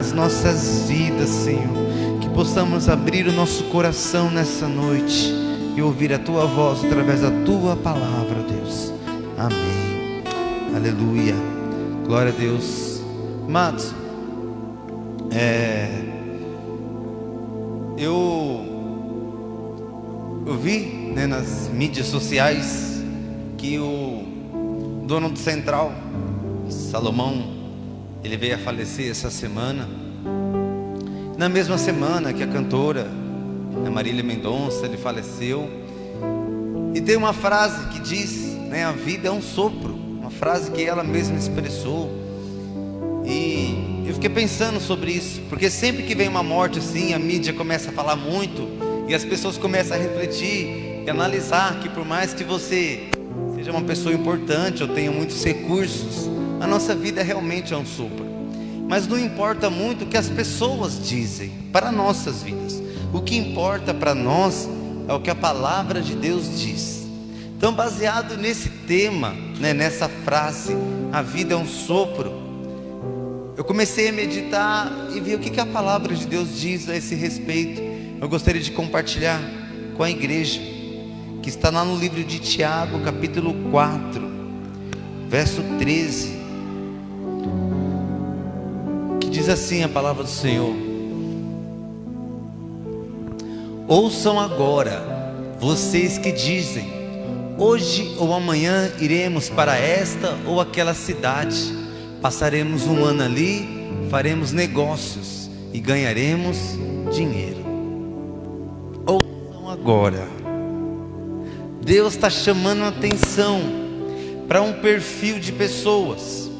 nas nossas vidas, Senhor. Que possamos abrir o nosso coração nessa noite e ouvir a Tua voz através da Tua palavra, Deus. Amém. Aleluia. Glória a Deus. Amados, eu vi, né, nas mídias sociais que o dono do Central, Salomão, ele veio a falecer essa semana. Na mesma semana que a cantora, a Marília Mendonça, ele faleceu. E tem uma frase que diz, né, a vida é um sopro. Uma frase que ela mesma expressou. E eu fiquei pensando sobre isso, porque sempre que vem uma morte assim, a mídia começa a falar muito, e as pessoas começam a refletir e analisar que por mais que você seja uma pessoa importante ou tenha muitos recursos, a nossa vida realmente é um sopro. Mas não importa muito o que as pessoas dizem para nossas vidas. O que importa para nós é o que a palavra de Deus diz. Então, baseado nesse tema, né, nessa frase, a vida é um sopro, eu comecei a meditar e ver o que a palavra de Deus diz a esse respeito. Eu gostaria de compartilhar com a igreja, que está lá no livro de Tiago, capítulo 4, verso 13, que diz assim a palavra do Senhor: ouçam agora, vocês que dizem, hoje ou amanhã iremos para esta ou aquela cidade, passaremos um ano ali, faremos negócios e ganharemos dinheiro. Ouçam agora. Deus está chamando a atenção para um perfil de pessoas,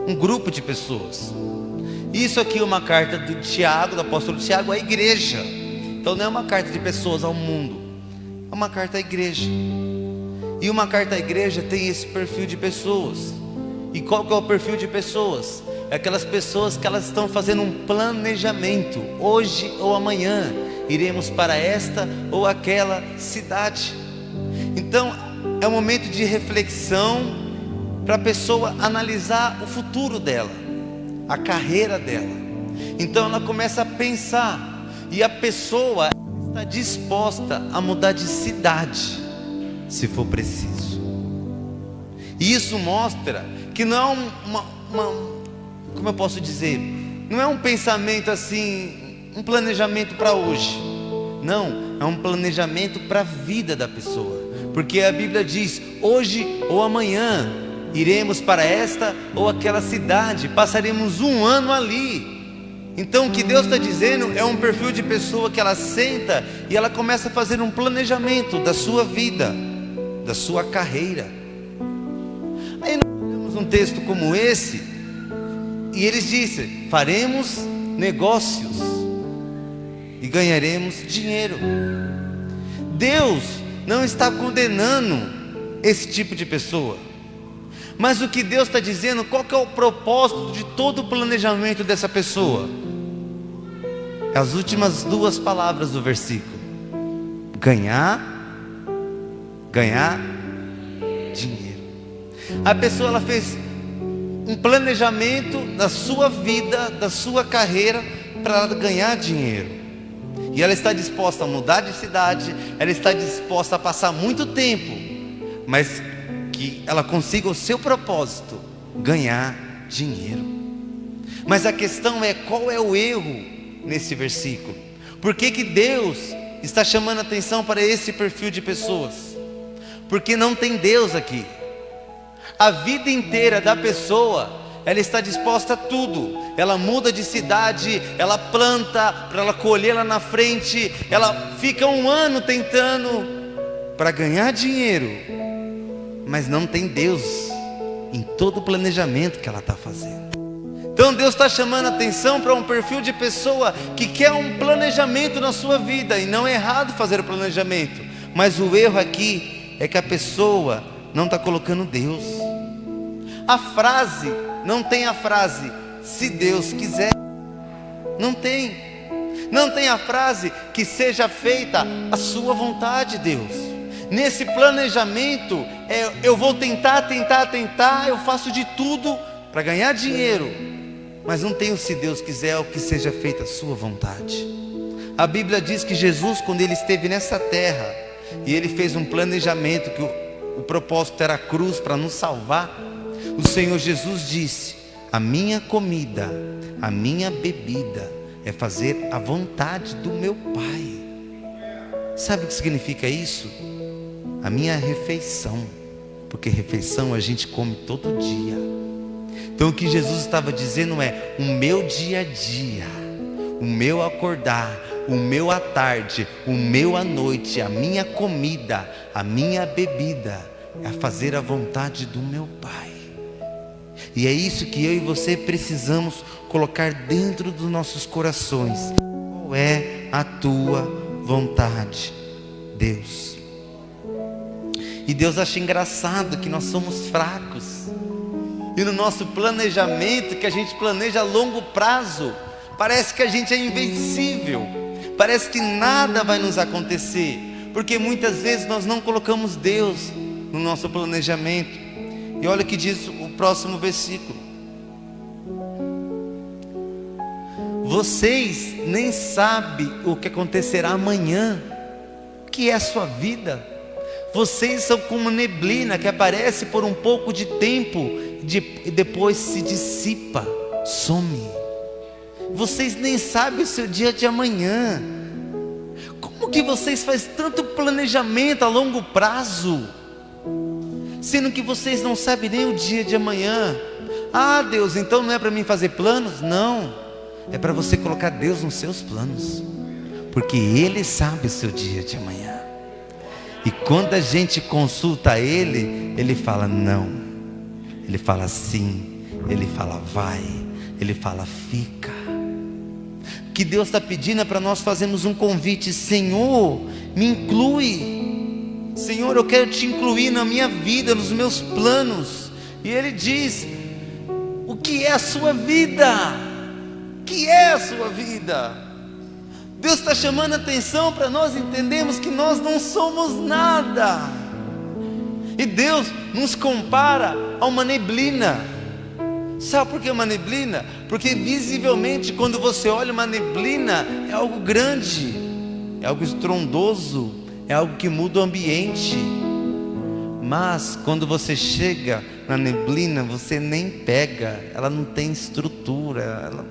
um grupo de pessoas. Isso aqui é uma carta do Tiago, do apóstolo Tiago, à igreja. Então não é uma carta de pessoas ao mundo, é uma carta à igreja. E uma carta à igreja tem esse perfil de pessoas. E qual que é o perfil de pessoas? É aquelas pessoas que elas estão fazendo um planejamento. Hoje ou amanhã iremos para esta ou aquela cidade. Então é um momento de reflexão para a pessoa analisar o futuro dela, a carreira dela. Então ela começa a pensar, e a pessoa está disposta a mudar de cidade, se for preciso. E isso mostra que não é como eu posso dizer, não é um pensamento assim, um planejamento para hoje. Não, é um planejamento para a vida da pessoa. Porque a Bíblia diz, hoje ou amanhã iremos para esta ou aquela cidade, passaremos um ano ali. Então o que Deus está dizendo é um perfil de pessoa que ela senta e ela começa a fazer um planejamento da sua vida, da sua carreira. Aí nós temos um texto como esse, e eles dizem, faremos negócios e ganharemos dinheiro. Deus não está condenando esse tipo de pessoa, mas o que Deus está dizendo, qual que é o propósito de todo o planejamento dessa pessoa? As últimas duas palavras do versículo: ganhar dinheiro. A pessoa ela fez um planejamento da sua vida, da sua carreira, para ela ganhar dinheiro. E ela está disposta a mudar de cidade, ela está disposta a passar muito tempo, mas que ela consiga o seu propósito, ganhar dinheiro. Mas a questão é, qual é o erro nesse versículo? Por que Deus está chamando a atenção para esse perfil de pessoas? Porque não tem Deus aqui. A vida inteira da pessoa, ela está disposta a tudo. Ela muda de cidade, ela planta para ela colher lá na frente, ela fica um ano tentando para ganhar dinheiro, mas não tem Deus em todo o planejamento que ela está fazendo. Então Deus está chamando a atenção para um perfil de pessoa que quer um planejamento na sua vida. E não é errado fazer o planejamento, mas o erro aqui é que a pessoa não está colocando Deus. A frase, não tem a frase, se Deus quiser. Não tem. Não tem a frase, que seja feita a sua vontade, Deus. Nesse planejamento, eu vou tentar, eu faço de tudo para ganhar dinheiro, mas não tem o se Deus quiser ou que seja feita a sua vontade. A Bíblia diz que Jesus, quando ele esteve nessa terra, e ele fez um planejamento, que o propósito era a cruz para nos salvar, o Senhor Jesus disse: a minha comida, a minha bebida é fazer a vontade do meu Pai. Sabe o que significa isso? A minha refeição, porque refeição a gente come todo dia. Então o que Jesus estava dizendo é: o meu dia a dia, o meu acordar, o meu à tarde, o meu à noite, a minha comida, a minha bebida é fazer a vontade do meu Pai. E é isso que eu e você precisamos colocar dentro dos nossos corações. Qual é a tua vontade, Deus? E Deus acha engraçado que nós somos fracos, e no nosso planejamento, que a gente planeja a longo prazo, parece que a gente é invencível, parece que nada vai nos acontecer, porque muitas vezes nós não colocamos Deus no nosso planejamento. E olha o que diz o próximo versículo: vocês nem sabem o que acontecerá amanhã. O que é a sua vida? Vocês são como neblina que aparece por um pouco de tempo e depois se dissipa, some. Vocês nem sabem o seu dia de amanhã. Como que vocês fazem tanto planejamento a longo prazo, sendo que vocês não sabem nem o dia de amanhã? Ah, Deus, então não é para mim fazer planos? Não, é para você colocar Deus nos seus planos, porque Ele sabe o seu dia de amanhã. E quando a gente consulta Ele, Ele fala não, Ele fala sim, Ele fala vai, Ele fala fica. O que Deus está pedindo é para nós fazermos um convite: Senhor, me inclui. Senhor, eu quero te incluir na minha vida, nos meus planos. E Ele diz: o que é a sua vida? O que é a sua vida? Deus está chamando a atenção para nós entendermos que nós não somos nada. E Deus nos compara a uma neblina. Sabe por que uma neblina? Porque visivelmente, quando você olha uma neblina, é algo grande, é algo estrondoso, é algo que muda o ambiente. Mas quando você chega na neblina, você nem pega, ela não tem estrutura, ela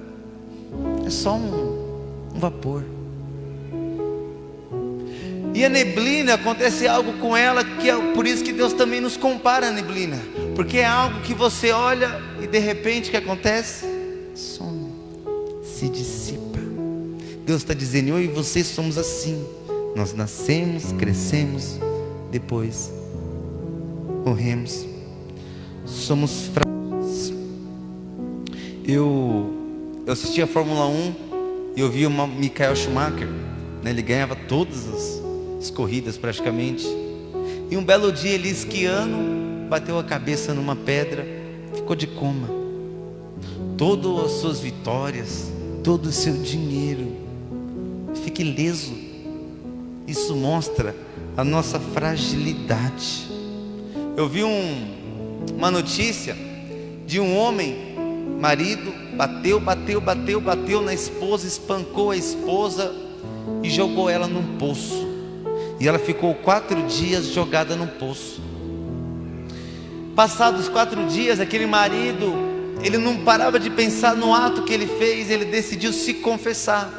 é só um vapor. E a neblina, acontece algo com ela, que é por isso que Deus também nos compara a neblina, porque é algo que você olha e de repente o que acontece? Some, se dissipa. Deus está dizendo: eu e você somos assim. Nós nascemos, crescemos, depois morremos. Somos frágeis. Eu assisti a Fórmula 1 e eu vi o Michael Schumacher, né? Ele ganhava todas as corridas praticamente. E um belo dia ele esquiando, bateu a cabeça numa pedra, ficou de coma. Todas as suas vitórias, todo o seu dinheiro, fica ileso. Isso mostra a nossa fragilidade. Eu vi uma notícia de um homem, marido, bateu na esposa, espancou a esposa e jogou ela num poço. E ela ficou 4 dias jogada num poço. Passados 4 dias, aquele marido, ele não parava de pensar no ato que ele fez. Ele decidiu se confessar.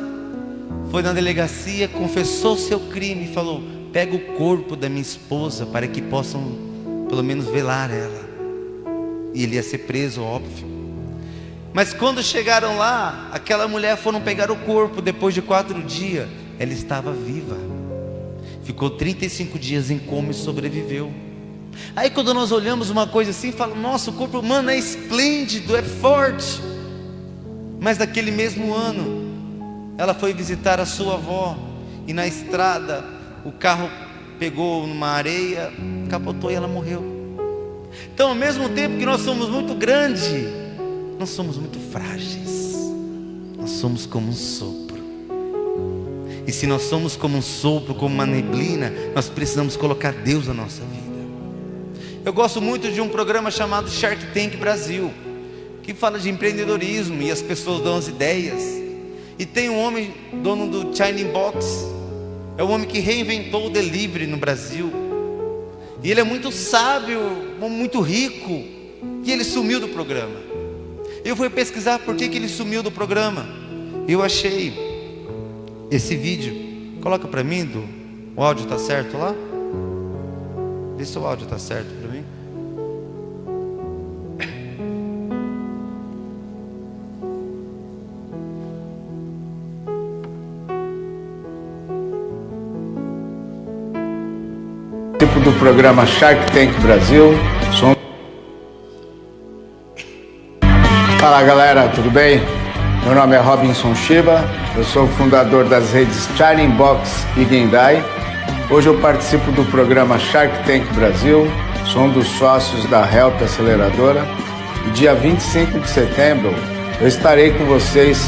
Foi na delegacia, confessou seu crime e falou: pega o corpo da minha esposa para que possam pelo menos velar ela. E ele ia ser preso, óbvio. Mas quando chegaram lá, aquela mulher foram pegar o corpo. Depois de 4 dias, ela estava viva. Ficou 35 dias em coma e sobreviveu. Aí quando nós olhamos uma coisa assim, falamos: nossa, o corpo humano é esplêndido, é forte. Mas naquele mesmo ano, ela foi visitar a sua avó, e na estrada o carro pegou numa areia, capotou e ela morreu. Então, ao mesmo tempo que nós somos muito grandes, nós somos muito frágeis. Nós somos como um sopro. E se nós somos como um sopro, como uma neblina, nós precisamos colocar Deus na nossa vida. Eu gosto muito de um programa chamado Shark Tank Brasil, que fala de empreendedorismo e as pessoas dão as ideias. E tem um homem, dono do Shining Box, é um homem que reinventou o delivery no Brasil. E ele é muito sábio, muito rico, e ele sumiu do programa. Eu fui pesquisar por que ele sumiu do programa. Eu achei esse vídeo. Coloca para mim, o áudio está certo lá? Vê se o áudio está certo para mim. Tipo do programa Shark Tank Brasil. Fala galera, tudo bem? Meu nome é Robinson Shiba, eu sou o fundador das redes Shining Box e Gendai. Hoje eu participo do programa Shark Tank Brasil, sou um dos sócios da Help Aceleradora. E dia 25 de setembro eu estarei com vocês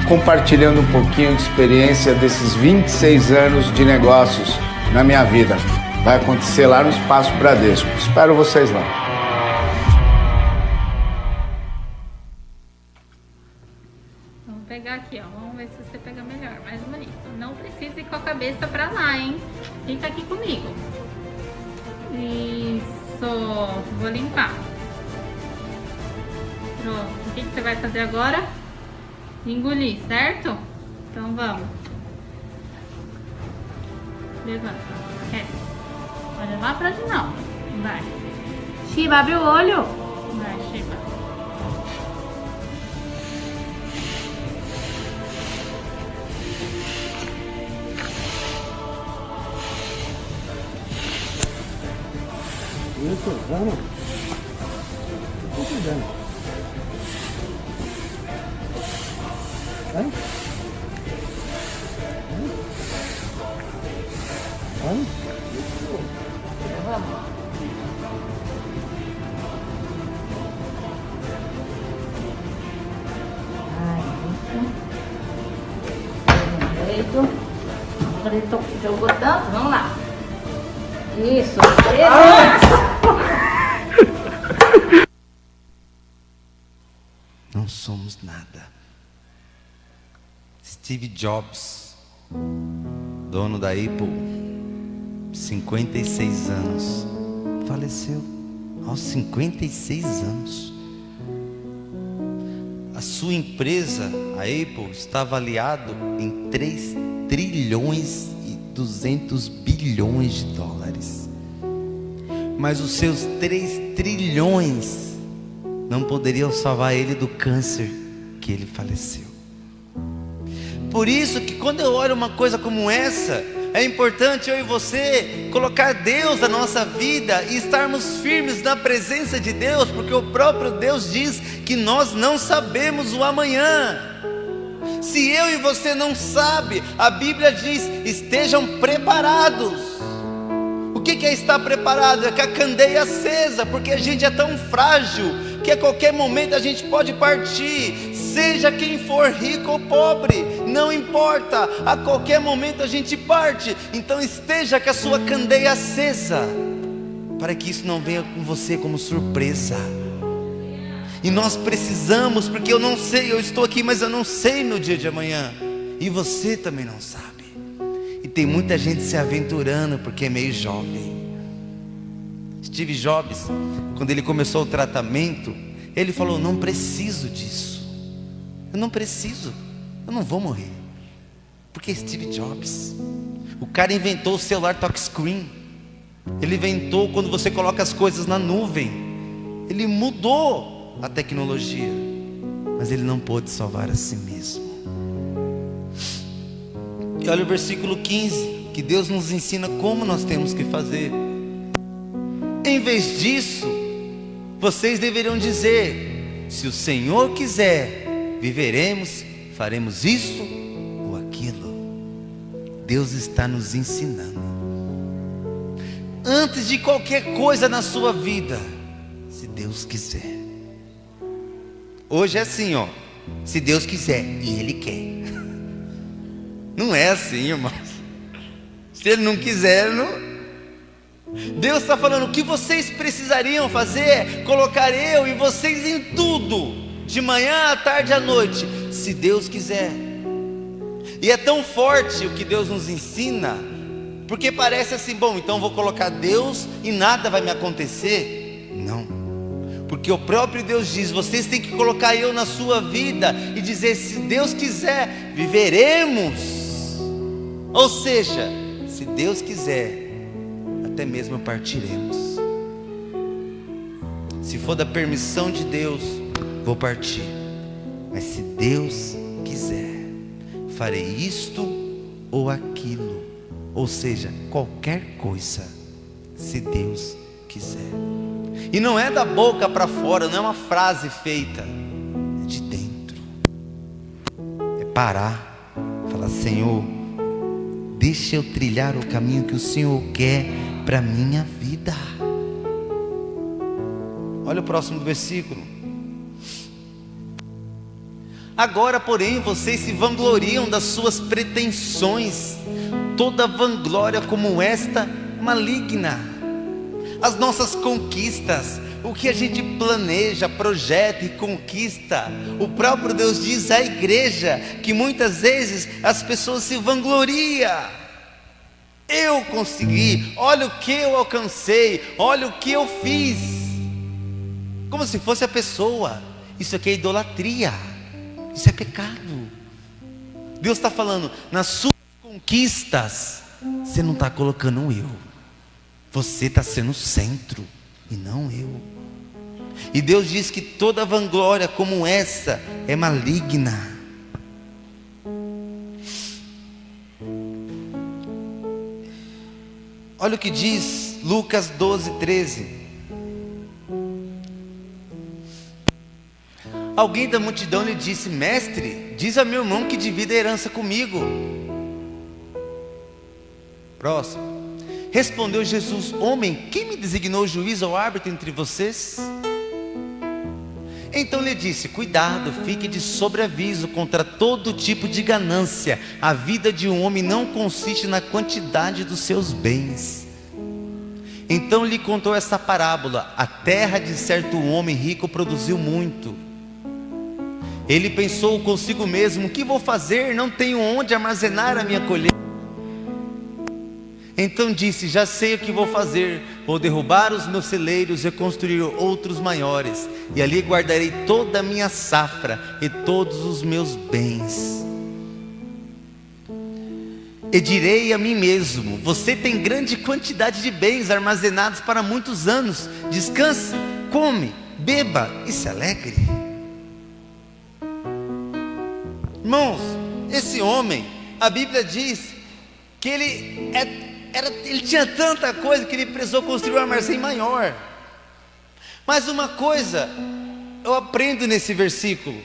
compartilhando um pouquinho de experiência desses 26 anos de negócios na minha vida. Vai acontecer lá no Espaço Bradesco. Espero vocês lá. Vamos pegar aqui, ó. Vamos ver se você pega melhor, mais bonito. Não precisa ir com a cabeça pra lá, hein? Fica aqui comigo. Isso. Vou limpar. Pronto. O que você vai fazer agora? Engolir, certo? Então vamos. Levanta. Vai levar pra de não. Vai. Shiba, abre o olho. Vai, Shiba. Isso, vamos. Tô cuidando. Vai. Vamos. Vamos. Direito. Preto, jogou tanto, vamos lá. Isso. Não somos nada. Steve Jobs, dono da Apple, 56 anos, faleceu aos 56 anos. A sua empresa, a Apple, está avaliado em 3 trilhões e 200 bilhões de dólares. Mas os seus 3 trilhões não poderiam salvar ele do câncer que ele faleceu. Por isso que quando eu olho uma coisa como essa, é importante eu e você colocar Deus na nossa vida e estarmos firmes na presença de Deus, porque o próprio Deus diz que nós não sabemos o amanhã. Se eu e você não sabe, a Bíblia diz: estejam preparados. O que é estar preparado? É com a candeia acesa, porque a gente é tão frágil que a qualquer momento a gente pode partir. Seja quem for, rico ou pobre, não importa, a qualquer momento a gente parte. Então esteja com a sua candeia acesa, para que isso não venha com você como surpresa. E nós precisamos, porque eu não sei, eu estou aqui, mas eu não sei no dia de amanhã, e você também não sabe. E tem muita gente se aventurando porque é meio jovem. Steve Jobs, quando ele começou o tratamento, ele falou: não preciso disso. Eu não preciso, eu não vou morrer. Porque Steve Jobs, o cara inventou o celular touchscreen. Ele inventou quando você coloca as coisas na nuvem. Ele mudou a tecnologia, mas ele não pôde salvar a si mesmo. E olha o versículo 15, que Deus nos ensina como nós temos que fazer. Em vez disso, vocês deveriam dizer: se o Senhor quiser, viveremos, faremos isso ou aquilo. Deus está nos ensinando. Antes de qualquer coisa na sua vida, se Deus quiser. Hoje é assim, ó: se Deus quiser, e Ele quer. Não é assim, irmãos. Se Ele não quiser, não. Deus está falando: o que vocês precisariam fazer é colocar eu e vocês em tudo. de manhã à tarde à noite, se Deus quiser. E é tão forte o que Deus nos ensina, porque parece assim, bom, então vou colocar Deus e nada vai me acontecer. Não, porque o próprio Deus diz, vocês têm que colocar eu na sua vida e dizer, se Deus quiser, viveremos. Ou seja, se Deus quiser, até mesmo partiremos. Se for da permissão de Deus, vou partir. Mas se Deus quiser, farei isto ou aquilo. Ou seja, qualquer coisa, se Deus quiser. E não é da boca para fora, não é uma frase feita, é de dentro. É parar, falar, Senhor, deixa eu trilhar o caminho que o Senhor quer para a minha vida. Olha o próximo versículo. Agora, porém, vocês se vangloriam das suas pretensões. Toda vanglória como esta é maligna. As nossas conquistas, o que a gente planeja, projeta e conquista, o próprio Deus diz à igreja que muitas vezes as pessoas se vangloriam. Eu consegui, olha o que eu alcancei, olha o que eu fiz, como se fosse a pessoa. Isso aqui é idolatria, isso é pecado. Deus está falando, nas suas conquistas, você não está colocando um eu, você está sendo o centro e não eu. E Deus diz que toda vanglória como essa é maligna. Olha o que diz Lucas 12:13. Alguém da multidão lhe disse, mestre, diz a meu irmão que divida a herança comigo. Próximo. Respondeu Jesus, homem, quem me designou juiz ou árbitro entre vocês? Então lhe disse, cuidado, fique de sobreaviso contra todo tipo de ganância. A vida de um homem não consiste na quantidade dos seus bens. Então lhe contou essa parábola. A terra de certo homem rico produziu muito. Ele pensou consigo mesmo, o que vou fazer? Não tenho onde armazenar a minha colheita. Então disse, já sei o que vou fazer, vou derrubar os meus celeiros e construir outros maiores, e ali guardarei toda a minha safra e todos os meus bens. E direi a mim mesmo, você tem grande quantidade de bens armazenados para muitos anos, descanse, come, beba e se alegre. Irmãos, esse homem, a Bíblia diz que ele tinha tanta coisa que ele precisou construir um armazém maior. Mas uma coisa eu aprendo nesse versículo,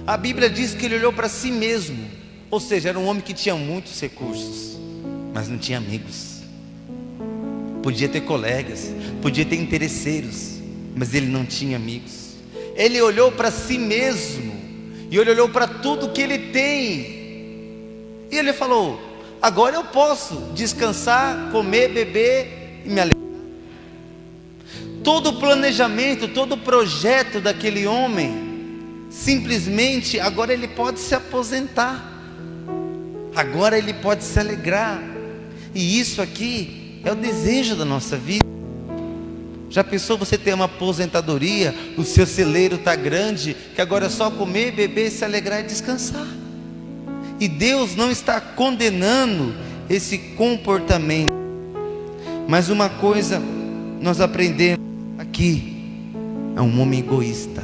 a Bíblia diz que ele olhou para si mesmo, ou seja, era um homem que tinha muitos recursos, mas não tinha amigos. Podia ter colegas, podia ter interesseiros, mas ele não tinha amigos. Ele olhou para si mesmo, e ele olhou para tudo que ele tem, e ele falou, agora eu posso descansar, comer, beber e me alegrar. Todo o planejamento, todo o projeto daquele homem, simplesmente agora ele pode se aposentar, agora ele pode se alegrar. E isso aqui é o desejo da nossa vida. Já pensou você ter uma aposentadoria, o seu celeiro está grande, que agora é só comer, beber, se alegrar e descansar? E Deus não está condenando esse comportamento. Mas uma coisa nós aprendemos aqui, é um homem egoísta.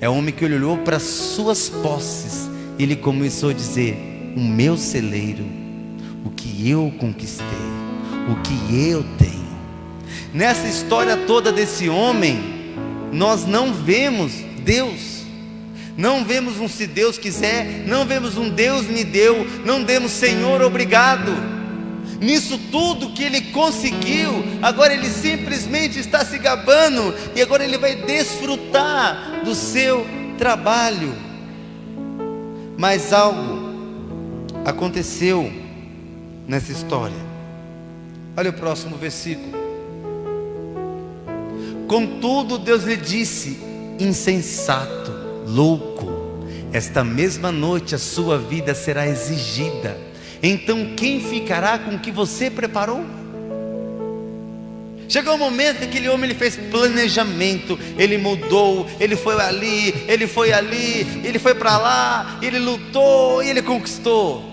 É um homem que olhou para suas posses e ele começou a dizer, o meu celeiro, o que eu conquistei, o que eu tenho. Nessa história toda desse homem, nós não vemos Deus. Não vemos um se Deus quiser, não vemos um Deus me deu, não vemos Senhor obrigado. Nisso tudo que ele conseguiu, agora ele simplesmente está se gabando, e agora ele vai desfrutar do seu trabalho. Mas algo aconteceu nessa história. Olha o próximo versículo. Contudo Deus lhe disse, insensato, louco, esta mesma noite a sua vida será exigida. Então quem ficará com o que você preparou? Chegou o momento que aquele homem ele fez planejamento, ele mudou, ele foi ali, ele foi ali, ele foi para lá, ele lutou e ele conquistou.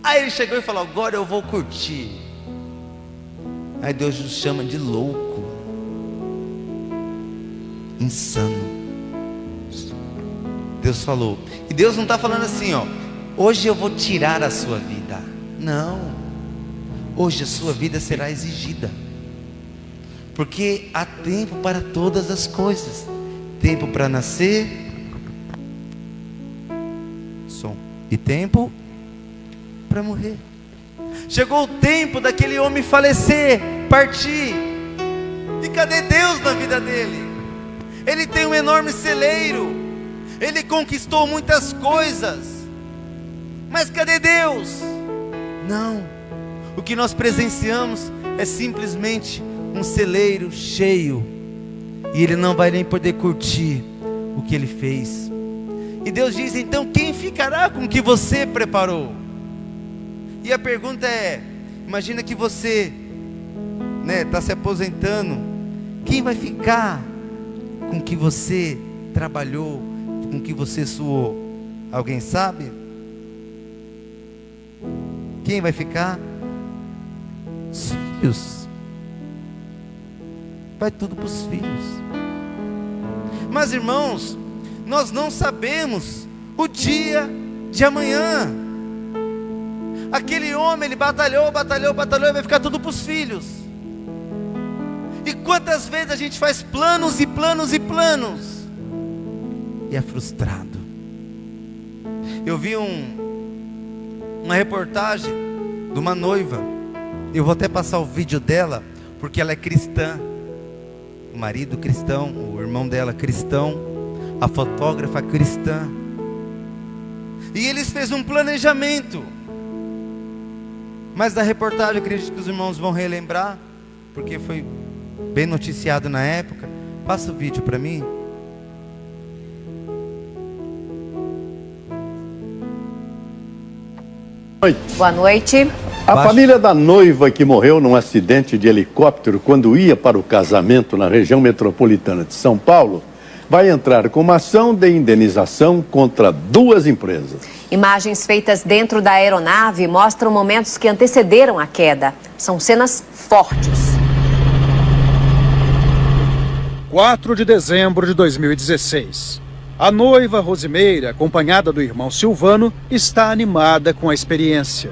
Aí ele chegou e falou: agora eu vou curtir. Aí Deus nos chama de louco, insano. Deus falou, e Deus não está falando assim, ó, hoje eu vou tirar a sua vida. Não, hoje a sua vida será exigida. Porque há tempo para todas as coisas. Tempo para nascer, e tempo para morrer. Chegou o tempo daquele homem falecer, partir. E cadê Deus na vida dele? Ele tem um enorme celeiro, ele conquistou muitas coisas, mas cadê Deus? Não, o que nós presenciamos é simplesmente um celeiro cheio, e ele não vai nem poder curtir o que ele fez. E Deus diz: então quem ficará com o que você preparou? E a pergunta é, imagina que você está se aposentando, quem vai ficar com o que você trabalhou, com o que você suou? Alguém sabe? Quem vai ficar? Os filhos. Vai tudo para os filhos. Mas irmãos, nós não sabemos o dia de amanhã. Aquele homem, ele batalhou, e vai ficar tudo para os filhos. E quantas vezes a gente faz planos e planos e planos e é frustrado. Eu vi uma reportagem de uma noiva, eu vou até passar o vídeo dela, porque ela é cristã, o marido cristão, o irmão dela cristão, a fotógrafa cristã, e eles fez um planejamento. Mas da reportagem, eu acredito que os irmãos vão relembrar, porque foi bem noticiado na época. Passa o vídeo para mim. Boa noite. A família da noiva que morreu num acidente de helicóptero quando ia para o casamento na região metropolitana de São Paulo vai entrar com uma ação de indenização contra 2 empresas. Imagens feitas dentro da aeronave mostram momentos que antecederam a queda. São cenas fortes. 4 de dezembro de 2016. A noiva Rosimeira, acompanhada do irmão Silvano, está animada com a experiência.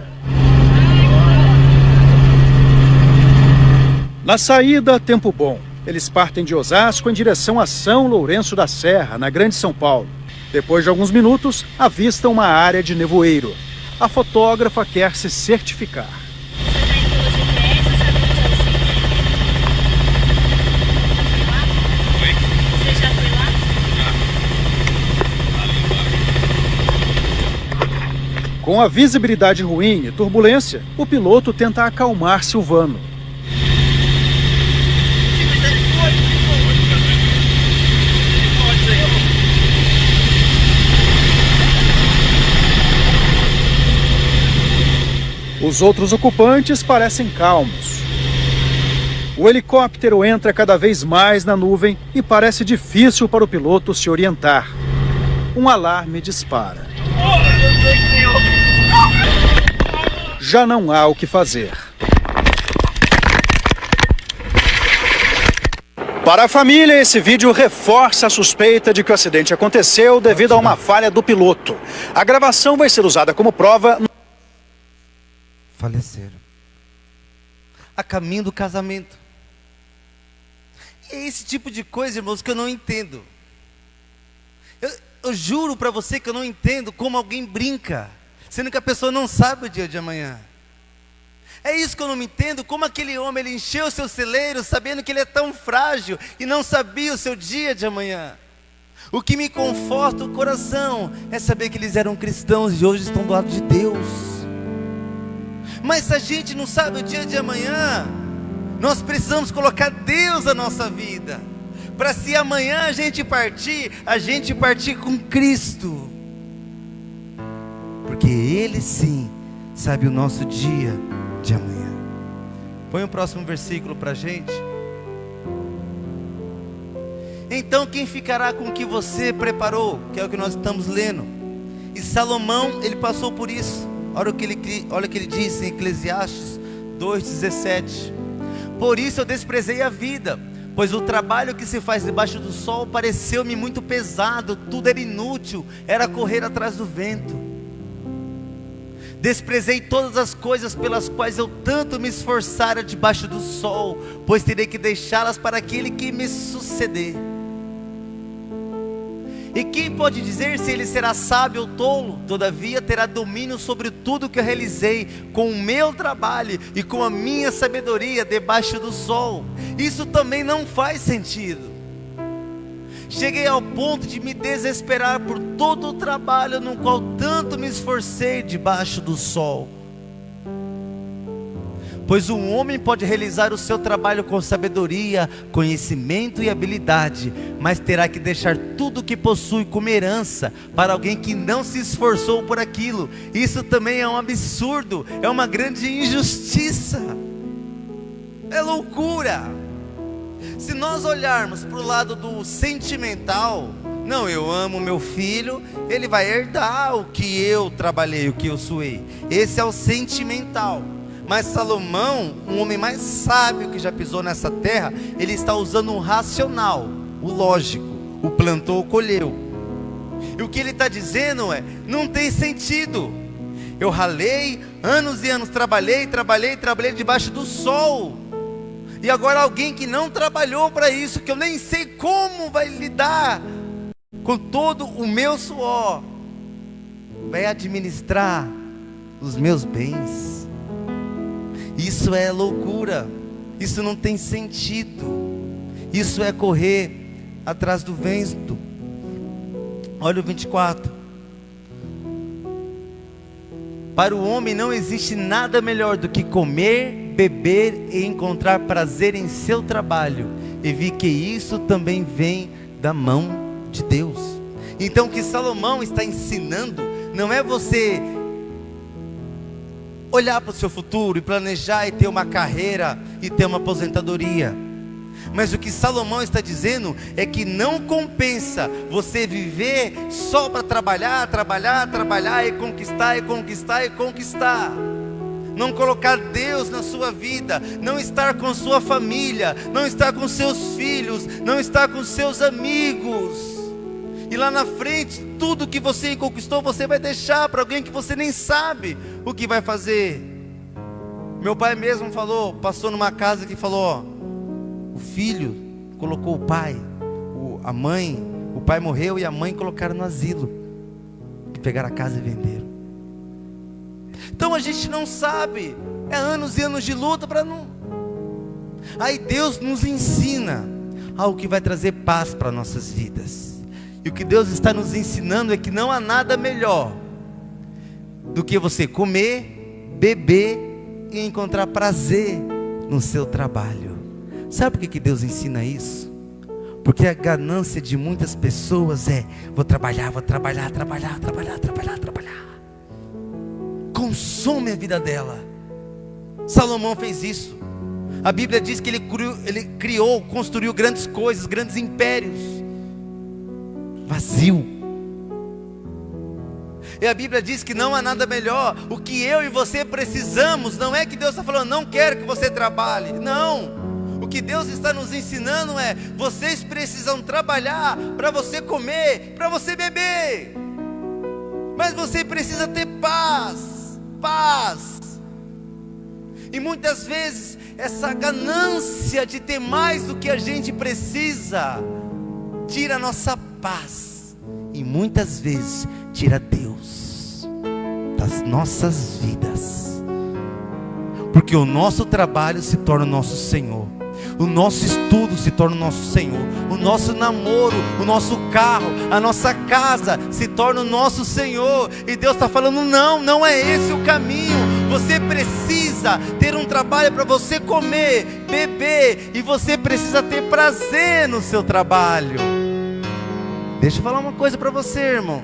Na saída, tempo bom. Eles partem de Osasco em direção a São Lourenço da Serra, na Grande São Paulo. Depois de alguns minutos, avistam uma área de nevoeiro. A fotógrafa quer se certificar. Você já foi lá? Com a visibilidade ruim e turbulência, o piloto tenta acalmar Silvano. Os outros ocupantes parecem calmos. O helicóptero entra cada vez mais na nuvem e parece difícil para o piloto se orientar. Um alarme dispara. Já não há o que fazer. Para a família, esse vídeo reforça a suspeita de que o acidente aconteceu devido a uma falha do piloto. A gravação vai ser usada como prova. Faleceram a caminho do casamento. E é esse tipo de coisa, irmãos, que eu não entendo. Eu juro para você que eu não entendo como alguém brinca, sendo que a pessoa não sabe o dia de amanhã. É isso que eu não me entendo, como aquele homem, ele encheu o seu celeiro sabendo que ele é tão frágil e não sabia o seu dia de amanhã. O que me conforta o coração é saber que eles eram cristãos e hoje estão do lado de Deus. Mas se a gente não sabe o dia de amanhã, nós precisamos colocar Deus na nossa vida. Para se amanhã a gente partir com Cristo. Porque Ele sim sabe o nosso dia de amanhã. Põe o próximo versículo para a gente. Então quem ficará com o que você preparou? Que é o que nós estamos lendo. E Salomão, ele passou por isso. Olha o que ele disse em Eclesiastes 2:17. Por isso eu desprezei a vida, pois o trabalho que se faz debaixo do sol pareceu-me muito pesado, tudo era inútil, era correr atrás do vento. Desprezei todas as coisas pelas quais eu tanto me esforçara debaixo do sol, pois terei que deixá-las para aquele que me suceder. E quem pode dizer se ele será sábio ou tolo? Todavia terá domínio sobre tudo que eu realizei com o meu trabalho e com a minha sabedoria debaixo do sol. Isso também não faz sentido. Cheguei ao ponto de me desesperar por todo o trabalho no qual tanto me esforcei debaixo do sol. Pois um homem pode realizar o seu trabalho com sabedoria, conhecimento e habilidade, mas terá que deixar tudo o que possui como herança para alguém que não se esforçou por aquilo. Isso também é um absurdo, é uma grande injustiça, é loucura. Se nós olharmos para o lado do sentimental, não, eu amo meu filho, ele vai herdar o que eu trabalhei, o que eu suei. Esse é o sentimental. Mas Salomão, um homem mais sábio que já pisou nessa terra, ele está usando o racional, o lógico, o plantou, o colheu. E o que ele está dizendo é, não tem sentido. Eu ralei, anos e anos trabalhei debaixo do sol. E agora alguém que não trabalhou para isso, que eu nem sei como vai lidar com todo o meu suor, vai administrar os meus bens. Isso é loucura, isso não tem sentido, isso é correr atrás do vento. Olha o 24. Para o homem não existe nada melhor do que comer, beber e encontrar prazer em seu trabalho, e vi que isso também vem da mão de Deus. Então o que Salomão está ensinando não é você olhar para o seu futuro e planejar e ter uma carreira e ter uma aposentadoria. Mas o que Salomão está dizendo é que não compensa você viver só para trabalhar e conquistar. Não colocar Deus na sua vida, não estar com sua família, não estar com seus filhos, não estar com seus amigos. E lá na frente, tudo que você conquistou, você vai deixar para alguém que você nem sabe o que vai fazer. Meu pai mesmo passou numa casa que falou, o filho colocou o pai, a mãe, o pai morreu e a mãe colocaram no asilo, e pegaram a casa e venderam. Então a gente não sabe, é anos e anos de luta para não. Aí Deus nos ensina algo que vai trazer paz para nossas vidas. E o que Deus está nos ensinando é que não há nada melhor do que você comer, beber e encontrar prazer no seu trabalho. Sabe por que Deus ensina isso? Porque a ganância de muitas pessoas é: vou trabalhar. Consome a vida dela. Salomão fez isso. A Bíblia diz que ele construiu grandes coisas, grandes impérios. Vazio. E a Bíblia diz que não há nada melhor. O que eu e você precisamos, não é que Deus está falando, não quero que você trabalhe. Não. O que Deus está nos ensinando é: vocês precisam trabalhar para você comer, para você beber. Mas você precisa ter paz. E muitas vezes essa ganância de ter mais do que a gente precisa tira a nossa paz, e muitas vezes tira Deus das nossas vidas, porque o nosso trabalho se torna o nosso Senhor, o nosso estudo se torna o nosso Senhor, o nosso namoro, o nosso carro, a nossa casa se torna o nosso Senhor. E Deus está falando: não é esse o caminho. Você precisa ter um trabalho para você comer, beber, e você precisa ter prazer no seu trabalho. Deixa eu falar uma coisa para você, irmãos.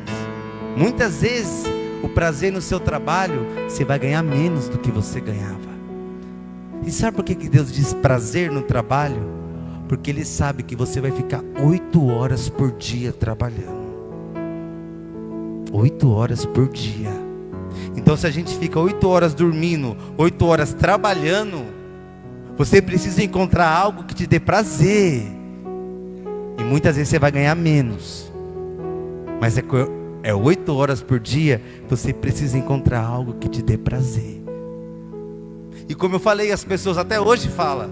Muitas vezes o prazer no seu trabalho, você vai ganhar menos do que você ganhava. E sabe por que Deus diz prazer no trabalho? Porque Ele sabe que você vai ficar 8 horas por dia trabalhando. 8 horas por dia. Então se a gente fica 8 horas dormindo, 8 horas trabalhando, você precisa encontrar algo que te dê prazer. E muitas vezes você vai ganhar menos. Mas é 8 horas por dia, você precisa encontrar algo que te dê prazer. E como eu falei, as pessoas até hoje falam,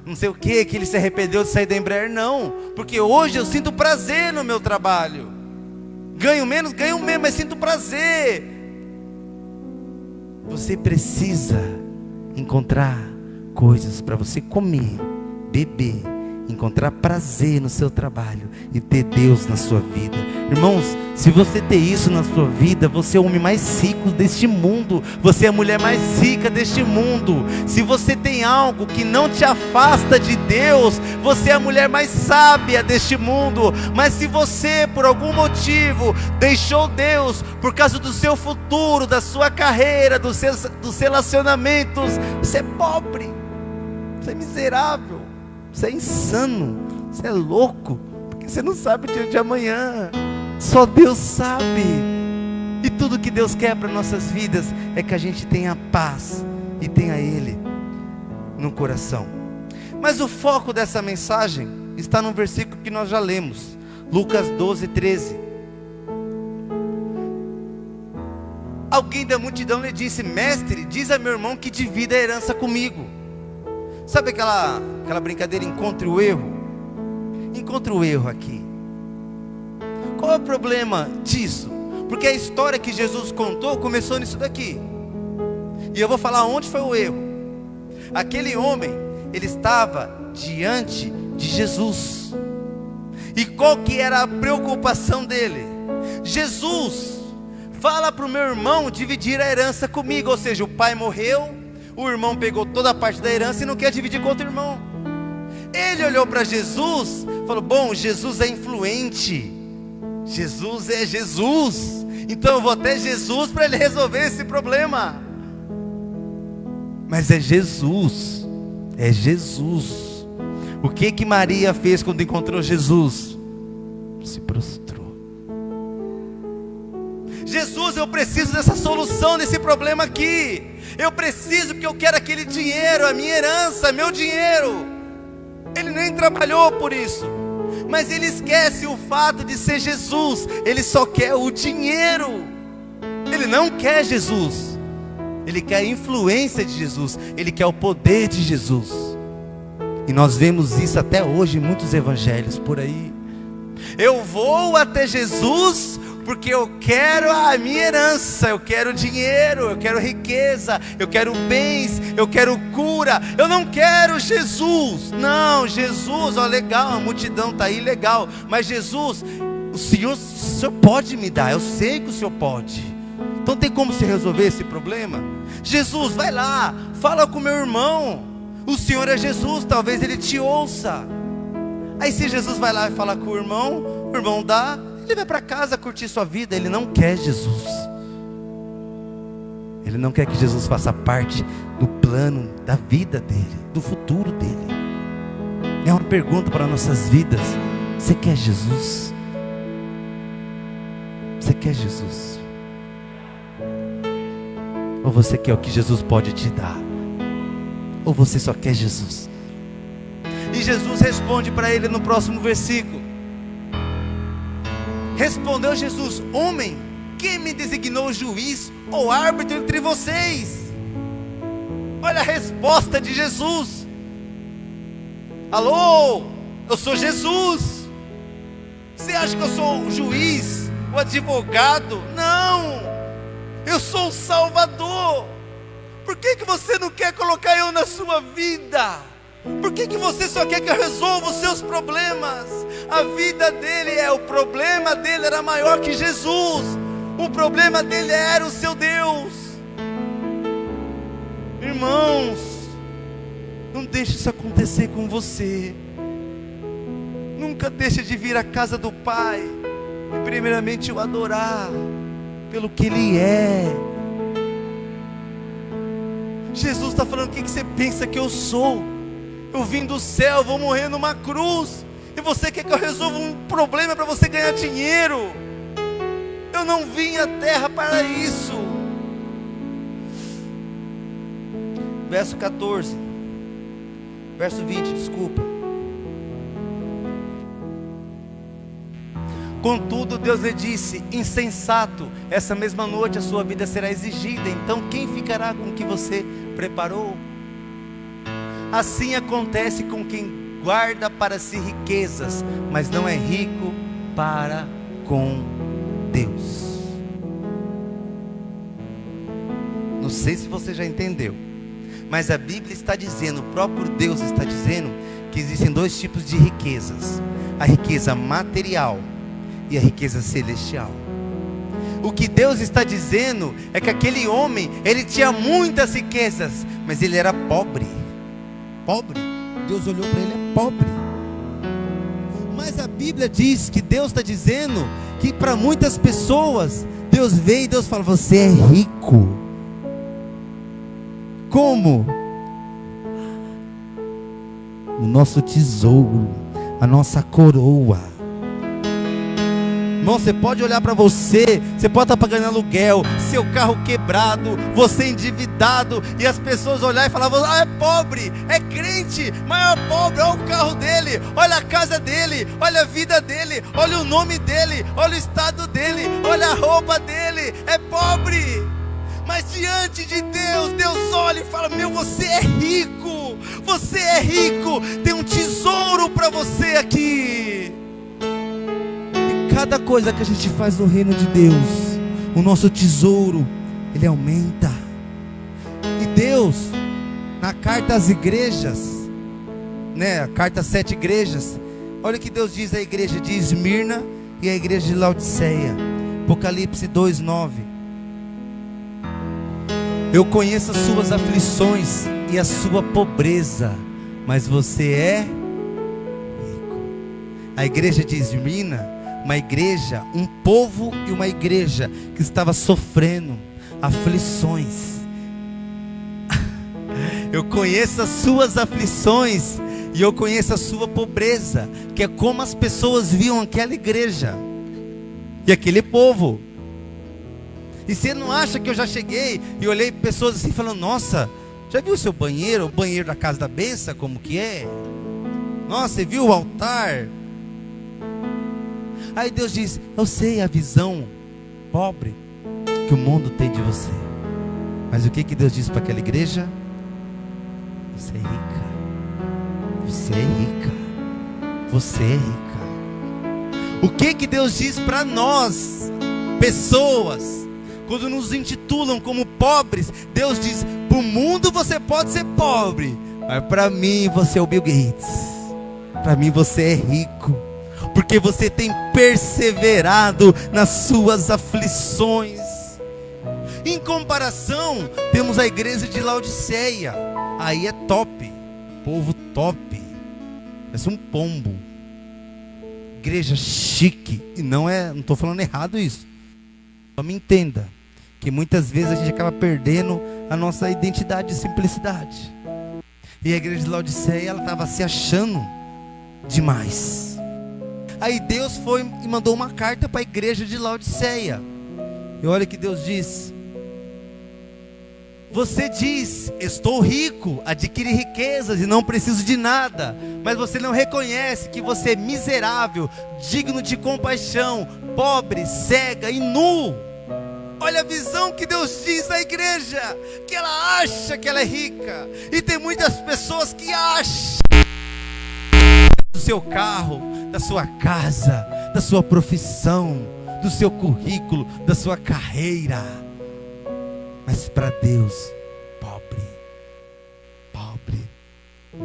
não sei o que ele se arrependeu de sair da Embraer. Não, porque hoje eu sinto prazer no meu trabalho. Ganho menos, mas sinto prazer. Você precisa encontrar coisas para você comer, beber, encontrar prazer no seu trabalho e ter Deus na sua vida. Irmãos, se você ter isso na sua vida, você é o homem mais rico deste mundo, você é a mulher mais rica deste mundo. Se você tem algo que não te afasta de Deus, você é a mulher mais sábia deste mundo. Mas se você, por algum motivo, deixou Deus por causa do seu futuro, da sua carreira, dos relacionamentos, você é pobre, você é miserável, você é insano, você é louco, porque você não sabe o dia de amanhã. Só Deus sabe. E tudo que Deus quer para nossas vidas é que a gente tenha paz e tenha Ele no coração. Mas o foco dessa mensagem está no versículo que nós já lemos, Lucas 12:13. Alguém da multidão lhe disse: mestre, diz a meu irmão que divida a herança comigo. Sabe aquela brincadeira, encontre o erro? Encontre o erro aqui. Qual é o problema disso? Porque a história que Jesus contou começou nisso daqui. E eu vou falar onde foi o erro. Aquele homem, ele estava diante de Jesus. E qual que era a preocupação dele? Jesus, fala para o meu irmão dividir a herança comigo. Ou seja, o pai morreu, o irmão pegou toda a parte da herança e não quer dividir com outro irmão. Ele olhou para Jesus, falou: bom, Jesus é influente, Jesus é Jesus, então eu vou até Jesus para ele resolver esse problema. Mas é Jesus, é Jesus. O que Maria fez quando encontrou Jesus? Se prostrou. Jesus, eu preciso dessa solução desse problema aqui. Eu preciso, porque eu quero aquele dinheiro, a minha herança, meu dinheiro. Ele nem trabalhou por isso, mas ele esquece o fato de ser Jesus. Ele só quer o dinheiro. Ele não quer Jesus. Ele quer a influência de Jesus. Ele quer o poder de Jesus. E nós vemos isso até hoje em muitos evangelhos por aí. Eu vou até Jesus porque eu quero a minha herança, eu quero dinheiro, eu quero riqueza, eu quero bens, eu quero cura. Eu não quero Jesus. Não, Jesus, ó, legal, a multidão está aí, legal. Mas Jesus, o Senhor pode me dar, eu sei que o Senhor pode. Então tem como se resolver esse problema? Jesus, vai lá, fala com meu irmão. O Senhor é Jesus, talvez ele te ouça. Aí se Jesus vai lá e fala com o irmão dá, ele vai para casa curtir sua vida. Ele não quer Jesus. Ele não quer que Jesus faça parte do plano da vida dele, do futuro dele. É uma pergunta para nossas vidas: você quer Jesus? Você quer Jesus? Ou você quer o que Jesus pode te dar? Ou você só quer Jesus? E Jesus responde para ele no próximo versículo. Respondeu Jesus: homem, quem me designou juiz ou árbitro entre vocês? Olha a resposta de Jesus. Alô, eu sou Jesus. Você acha que eu sou o juiz, o advogado? Não, eu sou o Salvador. Por que você não quer colocar eu na sua vida? Por que você só quer que eu resolva os seus problemas? A vida dele, o problema dele era maior que Jesus. O problema dele era o seu Deus. Irmãos, Não deixe isso acontecer com você. Nunca deixe de vir à casa do Pai e primeiramente o adorar pelo que Ele é. Jesus está falando: o que você pensa que eu sou? Eu vim do céu, vou morrer numa cruz, e você quer que eu resolva um problema para você ganhar dinheiro? Eu não vim à terra para isso. Verso 14, verso 20, desculpa. Contudo, Deus lhe disse: insensato, essa mesma noite a sua vida será exigida, então quem ficará com o que você preparou? Assim acontece com quem guarda para si riquezas, mas não é rico para com Deus. Não sei se você já entendeu, mas a Bíblia está dizendo, o próprio Deus está dizendo, que existem dois tipos de riquezas: a riqueza material e a riqueza celestial. O que Deus está dizendo é que aquele homem, ele tinha muitas riquezas, mas ele era pobre. Pobre. Deus olhou para ele, é pobre. Mas a Bíblia diz que Deus está dizendo que para muitas pessoas, Deus veio e Deus fala: você é rico. Como? O nosso tesouro, a nossa coroa. Irmão, você pode olhar para você pode estar pagando aluguel, seu carro quebrado, você endividado, e as pessoas olharem e falar: é pobre, é crente, mas é pobre. Olha o carro dele, olha a casa dele, olha a vida dele, olha o nome dele, olha o estado dele, olha a roupa dele, é pobre. Mas diante de Deus, Deus olha e fala: meu, você é rico, tem um tesouro para você aqui. Cada coisa que a gente faz no reino de Deus, o nosso tesouro, ele aumenta. E Deus, na carta às igrejas, a carta às 7 igrejas, olha o que Deus diz à igreja de Esmirna e à igreja de Laodiceia. Apocalipse 2:9. Eu conheço as suas aflições e a sua pobreza, mas você é rico. A igreja de Esmirna, uma igreja, um povo e uma igreja que estava sofrendo aflições. Eu conheço as suas aflições e eu conheço a sua pobreza, que é como as pessoas viam aquela igreja e aquele povo. E você não acha que eu já cheguei e olhei pessoas assim falando: nossa, já viu o seu banheiro, o banheiro da casa da benção, como que é? Nossa, você viu o altar? Aí Deus diz: eu sei a visão pobre que o mundo tem de você. Mas o que Deus diz para aquela igreja? Você é rica. Você é rica. Você é rica. O que Deus diz para nós, pessoas, quando nos intitulam como pobres? Deus diz: para o mundo você pode ser pobre, mas para mim você é o Bill Gates. Para mim você é rico, porque você tem perseverado nas suas aflições. Em comparação, temos a igreja de Laodiceia. Aí é top, povo top, parece um pombo, igreja chique. E não estou falando errado isso, só me entenda que muitas vezes a gente acaba perdendo a nossa identidade de simplicidade. E a igreja de Laodiceia, ela estava se achando demais. Aí Deus foi e mandou uma carta para a igreja de Laodiceia. E olha o que Deus diz: você diz: estou rico, adquiri riquezas e não preciso de nada, mas você não reconhece que você é miserável, digno de compaixão, pobre, cega e nu. Olha a visão que Deus diz à igreja, que ela acha que ela é rica. E tem muitas pessoas que acham do seu carro, da sua casa, da sua profissão, do seu currículo, da sua carreira. Mas para Deus, pobre,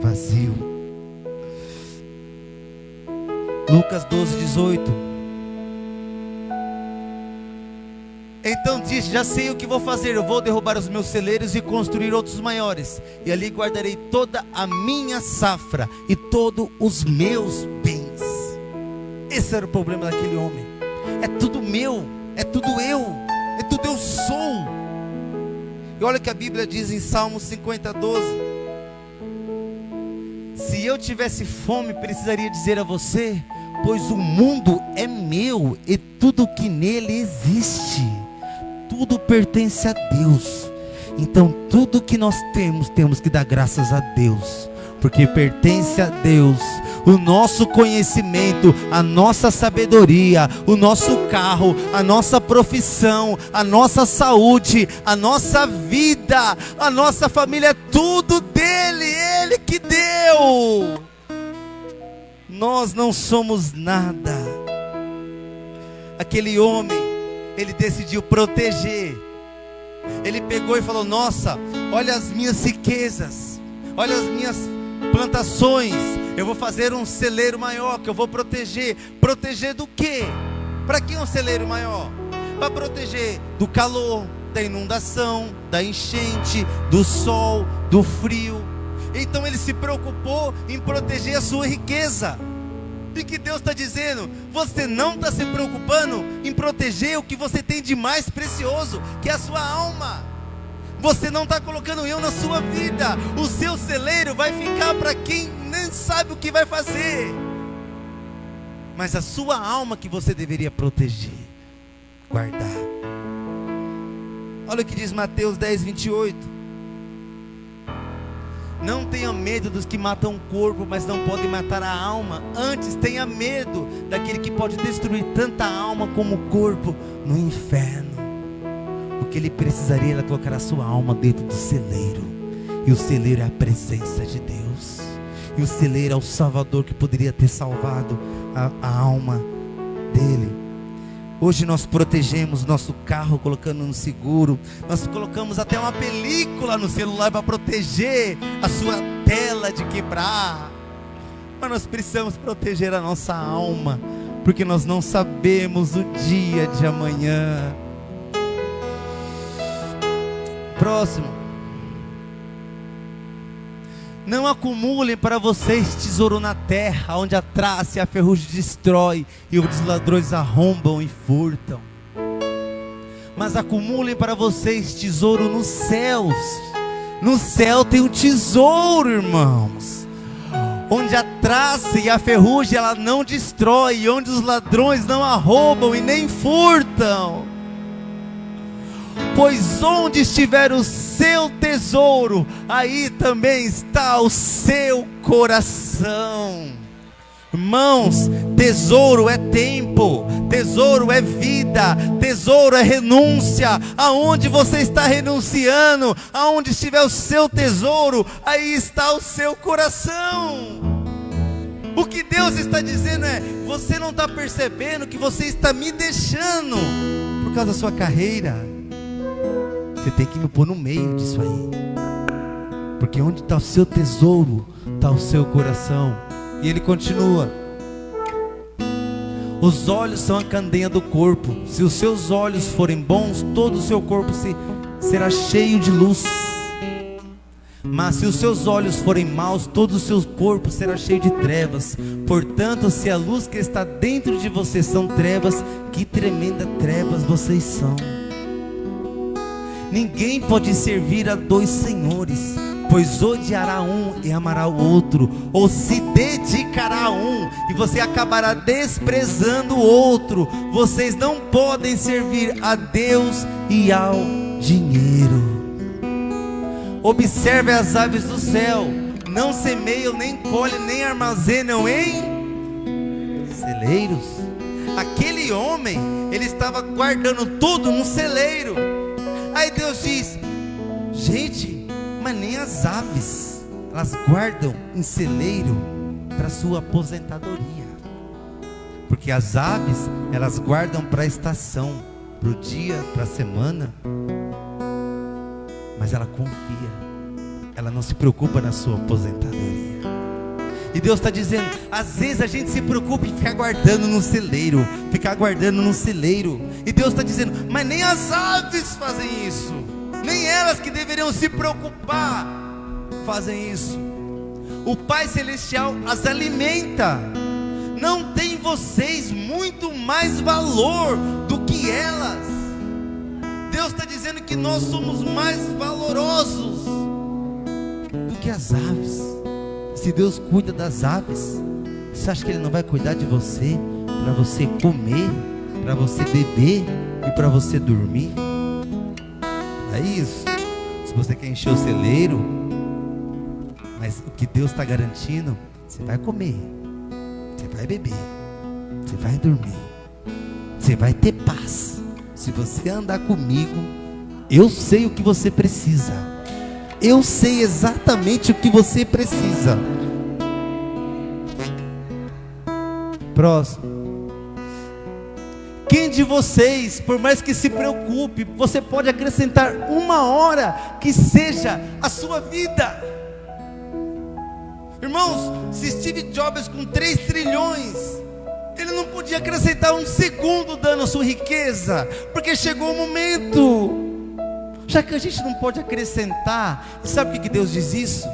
vazio. Lucas 12:18. Então disse: já sei o que vou fazer, eu vou derrubar os meus celeiros e construir outros maiores, e ali guardarei toda a minha safra e todos os meus bens. Esse era o problema daquele homem. É tudo meu, é tudo eu sou. E olha o que a Bíblia diz em Salmos 50:12. Se eu tivesse fome, precisaria dizer a você: pois o mundo é meu e tudo que nele existe. Tudo pertence a Deus. Então tudo que nós temos que dar graças a Deus, porque pertence a Deus. O nosso conhecimento, a nossa sabedoria, o nosso carro, a nossa profissão, a nossa saúde, a nossa vida, a nossa família, é tudo dele, ele que deu. Nós não somos nada. Aquele homem, ele decidiu proteger. Ele pegou e falou: nossa, olha as minhas riquezas, olha as minhas plantações, eu vou fazer um celeiro maior que eu vou proteger. Proteger do quê? Para que um celeiro maior? Para proteger do calor, da inundação, da enchente, do sol, do frio. Então ele se preocupou em proteger a sua riqueza. E que Deus está dizendo: você não está se preocupando em proteger o que você tem de mais precioso, que é a sua alma. Você não está colocando eu na sua vida. O seu celeiro vai ficar para quem nem sabe o que vai fazer. Mas a sua alma que você deveria proteger, guardar. Olha o que diz Mateus 10:28. Não tenha medo dos que matam o corpo, mas não podem matar a alma. Antes tenha medo daquele que pode destruir tanta alma como o corpo no inferno. O que ele precisaria era colocar a sua alma dentro do celeiro. E o celeiro é a presença de Deus. E o celeiro é o Salvador que poderia ter salvado a alma dele. Hoje nós protegemos nosso carro colocando no seguro. Nós colocamos até uma película no celular para proteger a sua tela de quebrar. Mas nós precisamos proteger a nossa alma, porque nós não sabemos o dia de amanhã. Próximo. Não acumulem para vocês tesouro na terra, onde a traça e a ferrugem destrói e os ladrões arrombam e furtam. Mas acumulem para vocês tesouro nos céus. No céu tem um tesouro, irmãos, onde a traça e a ferrugem ela não destrói, e onde os ladrões não arrombam e nem furtam. Pois onde estiver o seu tesouro, aí também está o seu coração. Irmãos, tesouro é tempo, tesouro é vida, tesouro é renúncia. Aonde você está renunciando, aonde estiver o seu tesouro, aí está o seu coração. O que Deus está dizendo é: você não está percebendo que você está me deixando por causa da sua carreira. Você tem que me pôr no meio disso aí, porque onde está o seu tesouro, está o seu coração. E ele continua: os olhos são a candeia do corpo. Se os seus olhos forem bons, todo o seu corpo será cheio de luz. Mas se os seus olhos forem maus, todo o seu corpo será cheio de trevas. Portanto, se a luz que está dentro de você são trevas, que tremenda trevas vocês são. Ninguém pode servir a dois senhores, pois odiará um e amará o outro, ou se dedicará a um e você acabará desprezando o outro. Vocês não podem servir a Deus e ao dinheiro. Observe as aves do céu, não semeiam, nem colhem, nem armazenam em celeiros. Aquele homem, ele estava guardando tudo num celeiro. Aí Deus diz: gente, mas nem as aves, elas guardam em celeiro para sua aposentadoria. Porque as aves, elas guardam para a estação, para o dia, para a semana. Mas ela confia, ela não se preocupa na sua aposentadoria. E Deus está dizendo, às vezes a gente se preocupa em ficar guardando no celeiro, E Deus está dizendo, mas nem as aves fazem isso, nem elas que deveriam se preocupar fazem isso. O Pai Celestial as alimenta. Não tem vocês muito mais valor do que elas? Deus está dizendo que nós somos mais valorosos do que as aves. Se Deus cuida das aves, você acha que Ele não vai cuidar de você? Para você comer, para você beber e para você dormir? É isso. Se você quer encher o celeiro, mas o que Deus está garantindo, você vai comer, você vai beber, você vai dormir, você vai ter paz. Se você andar comigo, eu sei o que você precisa. Eu sei exatamente o que você precisa. Próximo. Quem de vocês, por mais que se preocupe, você pode acrescentar 1 hora que seja a sua vida? Irmãos, se Steve Jobs com 3 trilhões, ele não podia acrescentar 1 segundo dando a sua riqueza, porque chegou o momento. Já que a gente não pode acrescentar, e sabe por que Deus diz isso?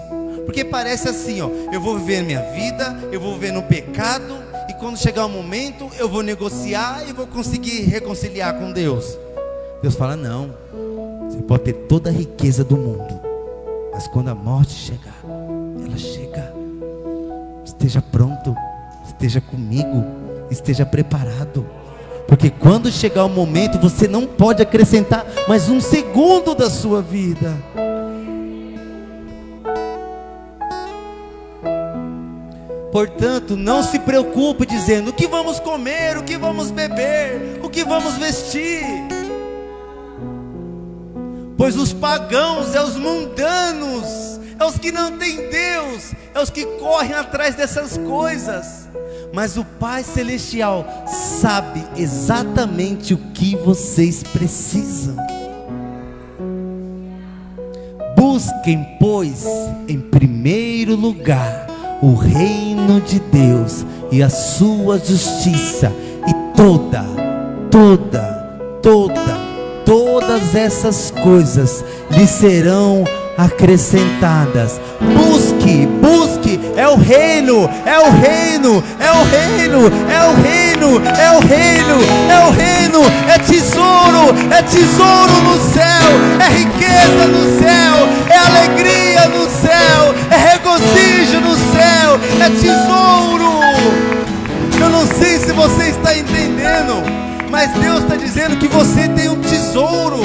Porque parece assim, ó, eu vou viver a minha vida, eu vou viver no pecado, e quando chegar o momento, eu vou negociar e vou conseguir reconciliar com Deus. Deus fala, não, você pode ter toda a riqueza do mundo, mas quando a morte chegar, ela chega. Esteja pronto, esteja comigo, esteja preparado, porque quando chegar o momento, você não pode acrescentar mais 1 segundo da sua vida. Portanto, não se preocupe dizendo o que vamos comer, o que vamos beber, o que vamos vestir, pois os pagãos, os mundanos, os que não têm Deus, os que correm atrás dessas coisas. Mas o Pai Celestial sabe exatamente o que vocês precisam. Busquem, pois, em primeiro lugar o reino de Deus e a sua justiça, e todas essas coisas lhe serão acrescentadas. Busque, é o reino, é tesouro no céu, é riqueza no céu, é alegria no céu, é regozijo no céu, é tesouro. Eu não sei se você está entendendo, mas Deus está dizendo que você tem um tesouro.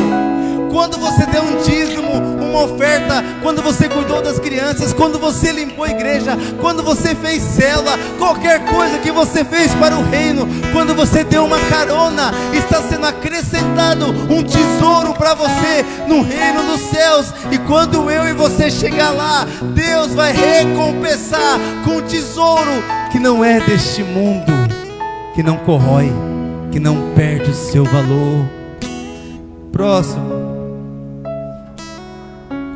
Quando você deu um dízimo, uma oferta, quando você cuidou das crianças, quando você limpou a igreja, quando você fez célula, qualquer coisa que você fez para o reino, quando você deu uma carona, está sendo acrescentado um tesouro para você no reino dos céus. E quando eu e você chegar lá, Deus vai recompensar com um tesouro que não é deste mundo, que não corrói, que não perde o seu valor. Próximo.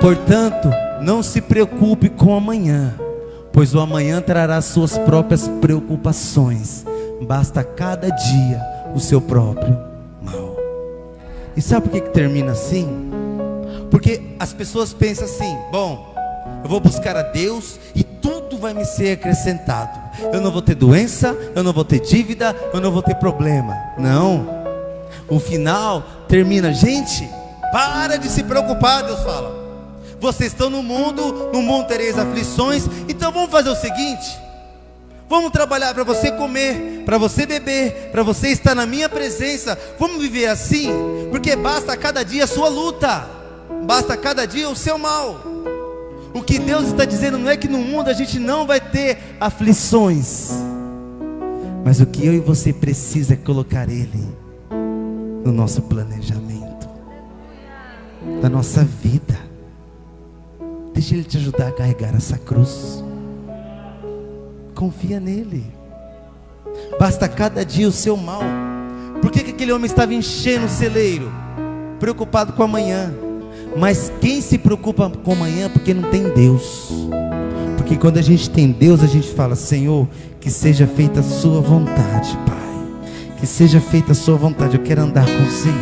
Portanto, não se preocupe com o amanhã, pois o amanhã trará suas próprias preocupações. Basta cada dia o seu próprio mal. E sabe por que termina assim? Porque as pessoas pensam assim: bom, eu vou buscar a Deus e tudo vai me ser acrescentado. Eu não vou ter doença, eu não vou ter dívida, eu não vou ter problema. Não. O final termina: gente, para de se preocupar. Deus fala: vocês estão no mundo tereis aflições. Então vamos fazer o seguinte: vamos trabalhar para você comer, para você beber, para você estar na minha presença. Vamos viver assim, porque basta cada dia a sua luta, basta cada dia o seu mal. O que Deus está dizendo não é que no mundo a gente não vai ter aflições, mas o que eu e você precisa é colocar Ele no nosso planejamento, da nossa vida. Deixa Ele te ajudar a carregar essa cruz. Confia nele. Basta cada dia o seu mal. Por que aquele homem estava enchendo o celeiro? Preocupado com amanhã. Mas quem se preocupa com amanhã porque não tem Deus, Porque quando a gente tem Deus, a gente fala: Senhor, que seja feita a sua vontade, Pai. Que seja feita a sua vontade. Eu quero andar com o Senhor.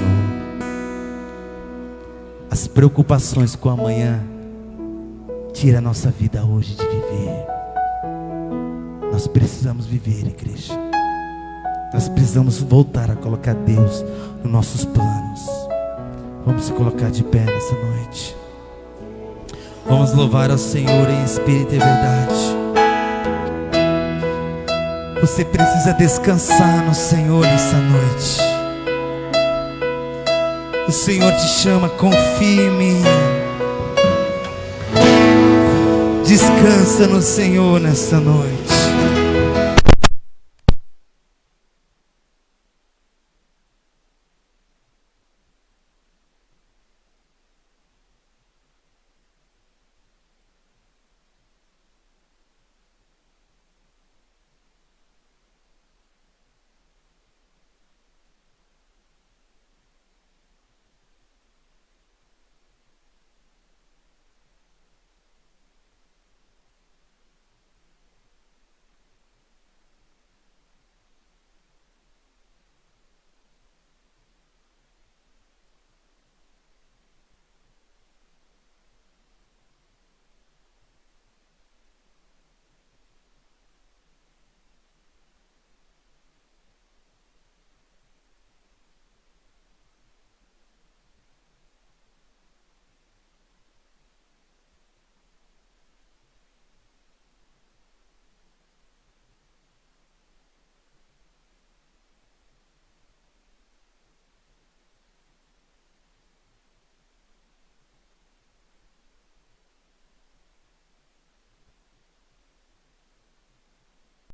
As preocupações com amanhã tira a nossa vida hoje de viver. Nós precisamos viver, igreja. Nós precisamos voltar a colocar Deus nos nossos planos. Vamos se colocar de pé nessa noite. Vamos louvar ao Senhor em espírito e verdade. Você precisa descansar no Senhor nessa noite. O Senhor te chama, confie em mim. Descansa no Senhor nessa noite.